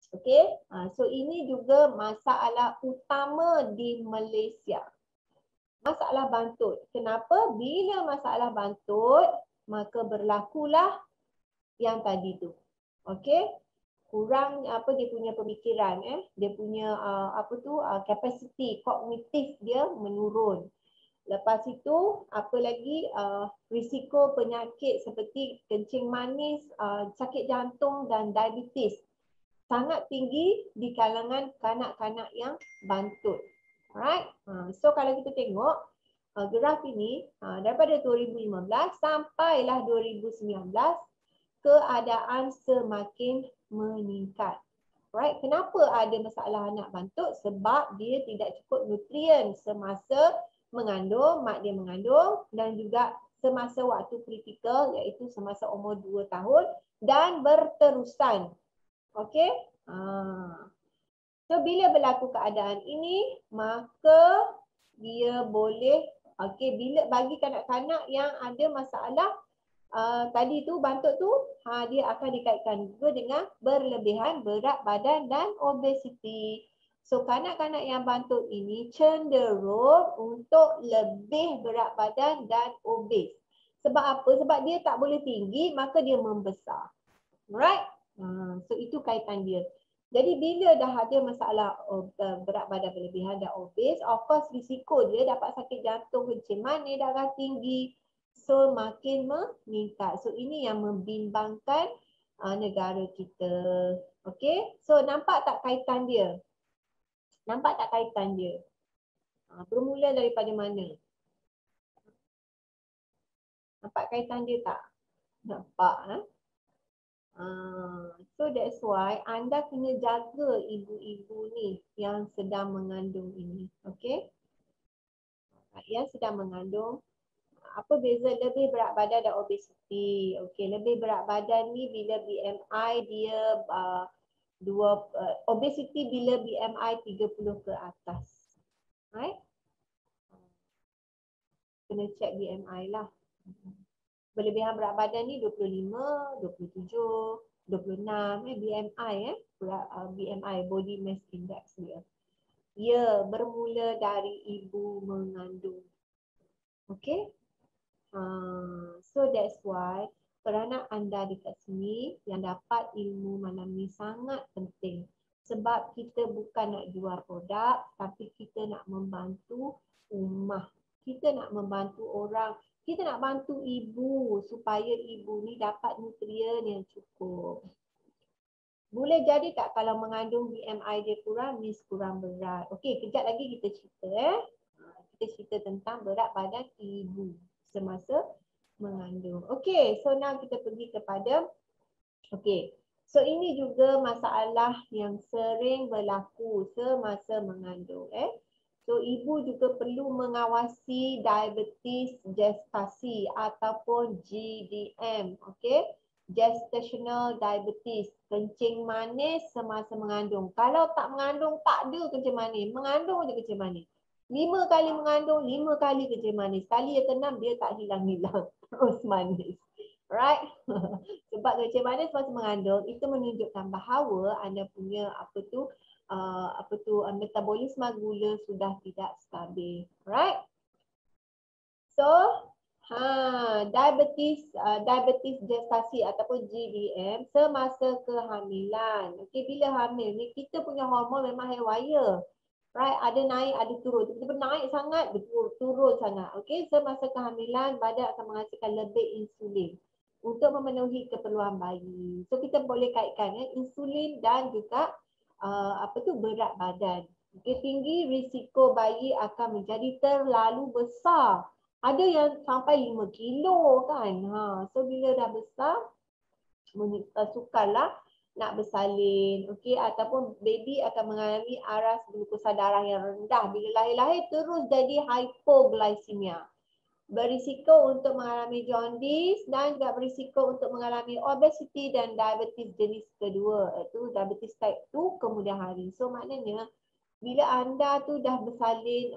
Okey, so ini juga masalah utama di Malaysia. Masalah bantut. Kenapa? Bila masalah bantut, maka berlakulah yang tadi tu. Okey, kurang apa dia punya pemikiran, dia punya capacity kognitif dia menurun. Lepas itu apa lagi risiko penyakit seperti kencing manis, sakit jantung dan diabetes sangat tinggi di kalangan kanak-kanak yang bantut. Alright. So kalau kita tengok graf ini daripada 2015 sampailah 2019 keadaan semakin meningkat. Right? Kenapa ada masalah anak bantut? Sebab dia tidak cukup nutrien semasa mengandung, mak dia mengandung dan juga semasa waktu kritikal iaitu semasa umur 2 tahun dan berterusan. Okey? So bila berlaku keadaan ini, maka dia boleh bila bagi kanak-kanak yang ada masalah tadi tu bantut tu dia akan dikaitkan juga dengan berlebihan berat badan dan obesiti. So kanak-kanak yang bantut ini cenderung untuk lebih berat badan dan obes. Sebab apa? Sebab dia tak boleh tinggi maka dia membesar. Alright? So itu kaitan dia. Jadi bila dah ada masalah berat badan berlebihan dan obes, of course risiko dia dapat sakit jantung, kencing manis, darah tinggi, so makin meningkat. So ini yang membimbangkan negara kita. Okey, so nampak tak kaitan dia? Nampak tak kaitan dia? Bermula daripada mana? Nampak kaitan dia tak? Nampak. So that's why anda kena jaga ibu-ibu ni yang sedang mengandung ini. Okay? Yang sedang mengandung, apa beza lebih berat badan dan obesiti? Okay, lebih berat badan ni bila BMI dia obesiti bila BMI 30 ke atas. Right? Kena check BMI lah. Berlebihan berat badan ni 25, 27, 26 BMI BMI body mass index dia. Ya, bermula dari ibu mengandung. Okay? So that's why peranan anda dekat sini yang dapat ilmu malam ni sangat penting. Sebab kita bukan nak jual produk tapi kita nak membantu ummah. Kita nak membantu orang. Kita nak bantu ibu supaya ibu ni dapat nutrien yang cukup. Boleh jadi tak kalau mengandung BMI dia kurang, means kurang berat. Okey, kejap lagi kita cerita. Kita cerita tentang berat badan ibu semasa mengandung. Okey, so now kita pergi kepada so ini juga masalah yang sering berlaku semasa mengandung. So ibu juga perlu mengawasi diabetes gestasi ataupun GDM, gestational diabetes, kencing manis semasa mengandung. Kalau tak mengandung tak ada kencing manis, mengandung je kencing manis. 5 kali mengandung, 5 kali kencing manis. Kali yang ke-6 dia tak hilang-hilang, terus manis. Right? Sebab kencing manis masa mengandung itu menunjukkan bahawa anda punya metabolisme gula sudah tidak stabil. Right? So, diabetes gestasi ataupun GDM semasa kehamilan. Okey, bila hamil ni kita punya hormon memang haywire. Right, ada naik, ada turun. Tiba-tiba naik sangat, turun sangat. Okey, semasa kehamilan badan akan menghasilkan lebih insulin untuk memenuhi keperluan bayi. So kita boleh kaitkan insulin dan juga berat badan. Okey, tinggi risiko bayi akan menjadi terlalu besar. Ada yang sampai 5 kilo kan. So bila dah besar, sukarlah nak bersalin. Okey, ataupun baby akan mengalami aras glukosa darah yang rendah. Bila lahir-lahir terus jadi hypoglycemia. Berisiko untuk mengalami jaundice dan juga berisiko untuk mengalami obesiti dan diabetes jenis kedua, iaitu diabetes type 2 kemudian hari. So maknanya bila anda tu dah bersalin,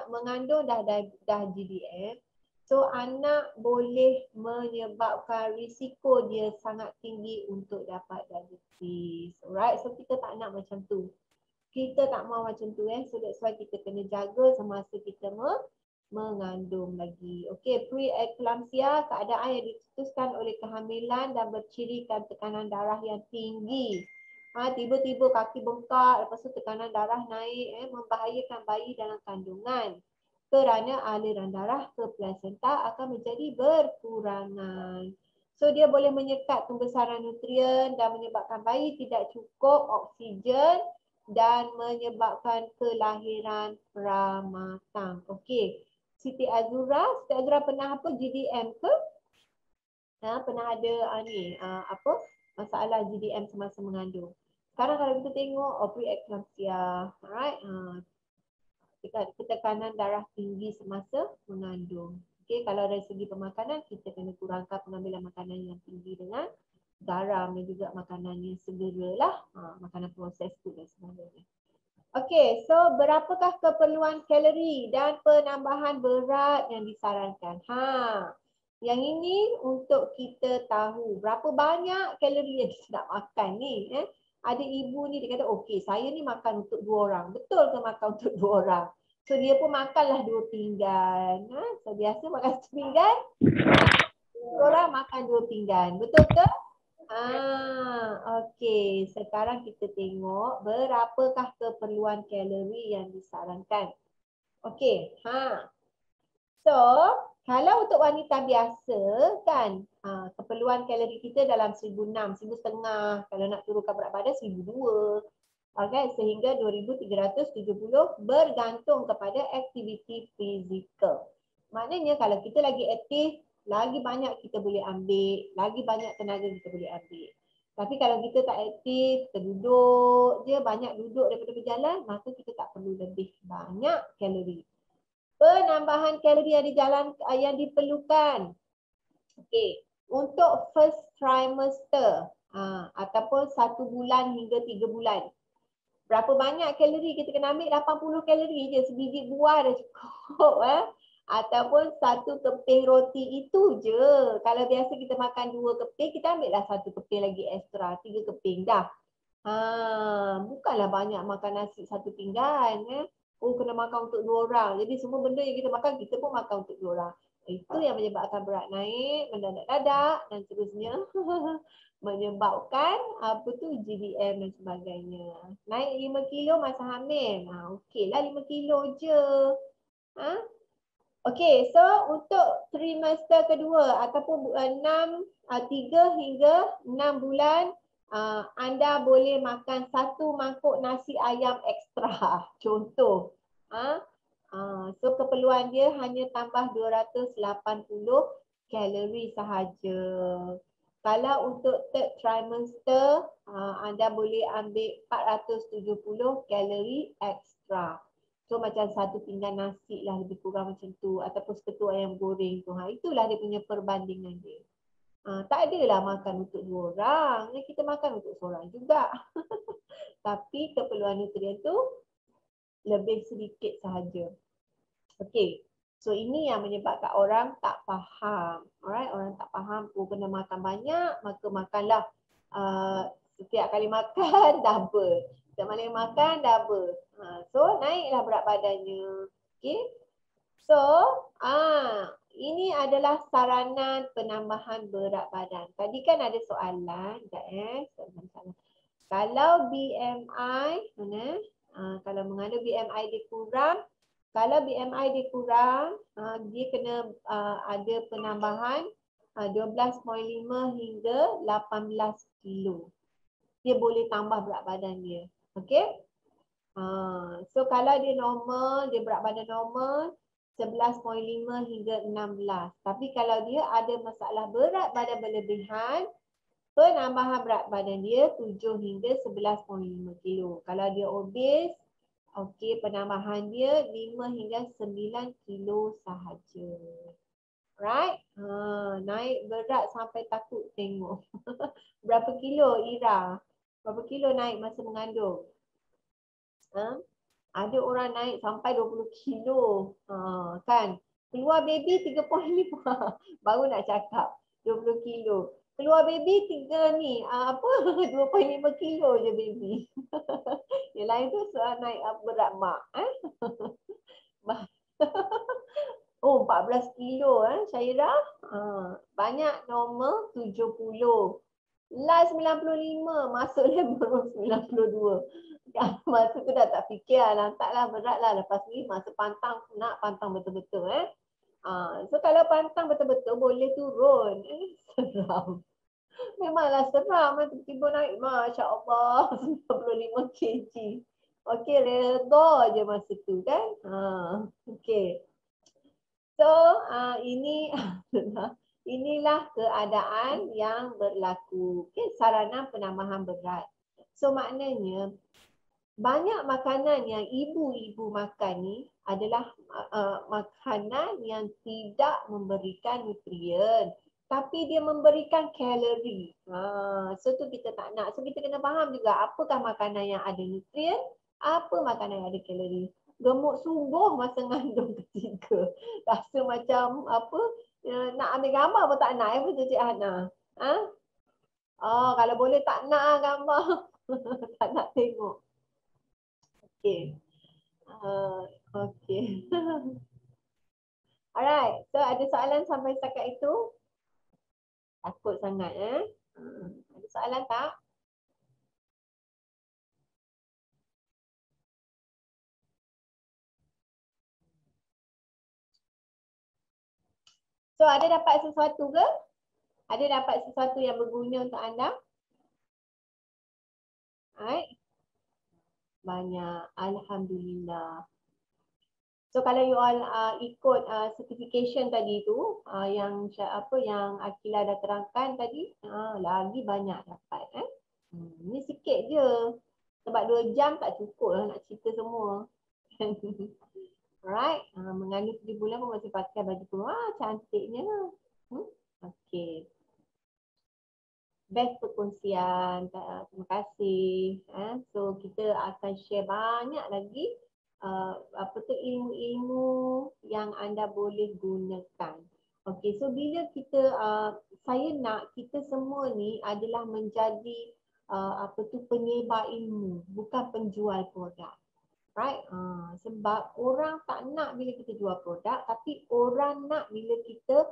mengandung dah GDM, so anak boleh menyebabkan risiko dia sangat tinggi untuk dapat diabetes. Right? So kita tak nak macam tu. Kita tak mahu macam tu So that's why kita kena jaga semasa kita mengandung lagi. Okey, preeclampsia, keadaan yang dicetuskan oleh kehamilan dan bercirikan tekanan darah yang tinggi. Tiba-tiba kaki bengkak, lepas tu tekanan darah naik, membahayakan bayi dalam kandungan. Kerana aliran darah ke plasenta akan menjadi berkurangan. So dia boleh menyekat pembesaran nutrien dan menyebabkan bayi tidak cukup oksigen dan menyebabkan kelahiran pramatang. Okey. Siti Azura pernah apa GDM ke? Pernah ada masalah GDM semasa mengandung. Sekarang kalau kita tengok preeclampsia, alright? Ketekanan darah tinggi semasa mengandung. Okey, kalau dari segi pemakanan kita kena kurangkan pengambilan makanan yang tinggi dengan garam dan juga makanan yang segeralah, makanan proses food dan sebagainya. Okey, so berapakah keperluan kalori dan penambahan berat yang disarankan? Yang ini untuk kita tahu berapa banyak kalori yang kita nak makan ni. Ada ibu ni dia kata, okey saya ni makan untuk 2 orang. Betul ke makan untuk 2 orang? So dia pun makanlah 2 pinggan. So biasa makan 1 pinggan, 2 orang makan 2 pinggan. Betul ke? Okey. Sekarang kita tengok berapakah keperluan kalori yang disarankan. Okey. So, kalau untuk wanita biasa kan, keperluan kalori kita dalam 1,600, 1,500. Kalau nak turunkan berat badan 1,200. Okay, sehingga 2,370 bergantung kepada aktiviti fizikal. Maknanya kalau kita lagi aktif, lagi banyak kita boleh ambil, lagi banyak tenaga kita boleh ambil. Tapi kalau kita tak aktif, kita duduk je, banyak duduk daripada berjalan, maka kita tak perlu lebih banyak kalori. Penambahan kalori yang diperlukan. Okey, untuk first trimester ataupun 1 bulan hingga 3 bulan. Berapa banyak kalori kita kena ambil? 80 kalori je, sebiji buah dah cukup. Ataupun 1 keping roti itu je. Kalau biasa kita makan 2 keping, kita ambil lah 1 keping lagi ekstra, 3 keping dah. Bukanlah banyak makan nasi 1 pinggan. Kena makan untuk 2 orang. Jadi semua benda yang kita makan, kita pun makan untuk 2 orang. Itu yang menyebabkan berat naik, mendadak-dadak dan seterusnya. Menyebabkan GDM dan sebagainya. Naik 5 kilo masa hamil. Okeylah 5 kilo je. Okey, so untuk trimester kedua ataupun 3 hingga 6 bulan, anda boleh makan 1 mangkuk nasi ayam ekstra. Contoh. So keperluan dia hanya tambah 280 kalori sahaja. Kalau untuk third trimester, anda boleh ambil 470 kalori ekstra. So macam 1 pinggan nasi lah lebih kurang macam tu. Ataupun seketul ayam goreng tu. Itulah dia punya perbandingan dia. Tak adalah makan untuk 2 orang. Kita makan untuk seorang juga. Tapi keperluan nutrien tu lebih sedikit sahaja. Okey. So ini yang menyebabkan orang tak faham. Alright, orang tak faham. Kena makan banyak, maka makanlah setiap kali makan double. Setiap kali makan double. So naiklah berat badannya. Okey. So, ini adalah saranan penambahan berat badan. Tadi kan ada soalan, kalau BMI mana? Kalau mengandung BMI dia kurang, kalau BMI dia kurang, dia kena ada penambahan 12.5 hingga 18 kilo. Dia boleh tambah berat badan dia. Okey? So kalau dia normal, dia berat badan normal 11.5 hingga 16. Tapi kalau dia ada masalah berat badan berlebihan, penambahan berat badan dia 7 hingga 11.5 kilo. Kalau dia obes, okey, penambahan dia 5 hingga 9 kilo sahaja. Right? Naik berat sampai takut tengok. Berapa kilo Ira? Berapa kilo naik masa mengandung? Ada orang naik sampai 20 kilo. Kan? Keluar baby 3.5. Baru nak cakap 20 kilo. Keluar baby 3 ni, apa 2.5 kilo je baby. Yang lain tu naik berat mak. Oh, 14 kilo Syairah. Banyak normal 70. Last 95, masuk level 92. Masa tu dah tak fikir lah, taklah berat lah. Lepas ni masa pantang, nak pantang betul-betul. So kalau pantang betul-betul boleh turun. Seram. Memanglah seram. Tiba-tiba naik, Masya Allah, 95 kg. Okey, redha je masa tu kan. Okey. So, inilah keadaan yang berlaku. Okay, sarana penambahan berat. So, maknanya banyak makanan yang ibu-ibu makan ni adalah makanan yang tidak memberikan nutrien, tapi dia memberikan kalori. So, tu kita tak nak. So, kita kena faham juga apakah makanan yang ada nutrien, apa makanan yang ada kalori. Gemuk sungguh masa ngandung ketiga. Rasa macam apa, nak ambil gambar pun tak nak betul Cik Hana? Kalau boleh tak nak gambar. Tak nak tengok. Okey. Okey. Alright. So ada soalan sampai setakat itu? Takut sangat Ada soalan tak? So ada dapat sesuatu ke? Ada dapat sesuatu yang berguna untuk anda? Alright. Banyak. Alhamdulillah. So kalau you all ikut certification tadi tu, yang Akila dah terangkan tadi, lagi banyak dapat. Ni sikit je. Sebab 2 jam tak cukup lah nak cerita semua. Alright, mengandung 7 bulan pun masih pakai baju keluar, cantiknya. Okay. Best perkongsian, terima kasih. So kita akan share banyak lagi ilmu-ilmu yang anda boleh gunakan. Okay, so bila kita, saya nak kita semua ni adalah menjadi penyebar ilmu, bukan penjual produk. Right? Sebab orang tak nak bila kita jual produk, tapi orang nak bila kita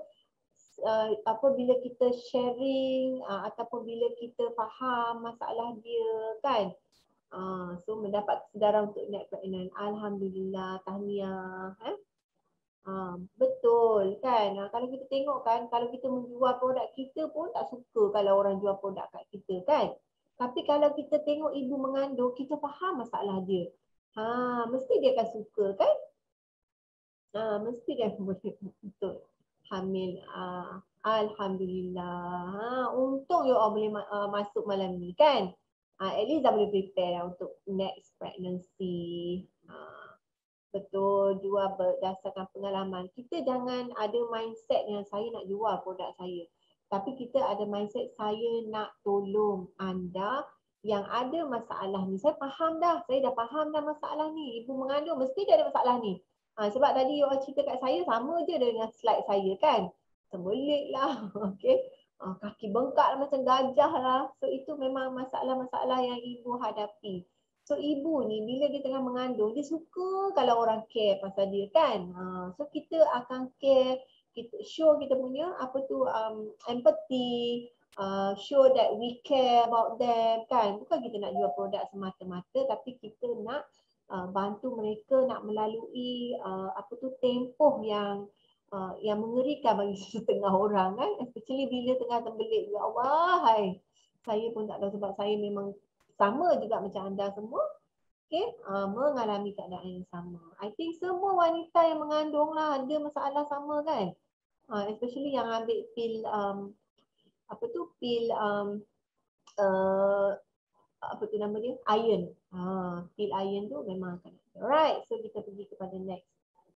bila kita sharing ataupun bila kita faham masalah dia kan. So mendapat kesedaran untuk naik pregnant. Alhamdulillah, tahniah. Betul kan. Kalau kita tengok kan, kalau kita menjual produk kita pun tak suka kalau orang jual produk kat kita kan. Tapi kalau kita tengok ibu mengandung, kita faham masalah dia. Mesti dia akan suka kan? Mesti dia boleh betul. Hamil. Alhamdulillah. Untung you all boleh masuk malam ni kan? At least dah boleh prepare untuk next pregnancy. Betul, jual berdasarkan pengalaman. Kita jangan ada mindset yang saya nak jual produk saya. Tapi kita ada mindset saya nak tolong anda yang ada masalah ni. Saya faham dah, saya dah faham dah masalah ni. Ibu mengandung mesti dia ada masalah ni. Sebab tadi you all cerita kat saya sama je dengan slide saya kan. Terbelit lah. Okay. Kaki bengkak lah macam gajah lah. So itu memang masalah-masalah yang ibu hadapi. So ibu ni bila dia tengah mengandung, dia suka kalau orang care pasal dia kan. So kita akan care, kita show kita punya empathy, show that we care about them kan. Bukan kita nak jual produk semata-mata, tapi kita nak bantu mereka nak melalui tempoh yang mengerikan bagi setengah orang kan, especially bila tengah terbelit. Ya Allah, saya pun tak tahu sebab saya memang sama juga macam anda semua, mengalami keadaan yang sama. I think semua wanita yang mengandung lah ada masalah sama kan, especially yang ambil pil nama dia, iron. Pil iron tu memang akan ada. Alright, so kita pergi kepada next.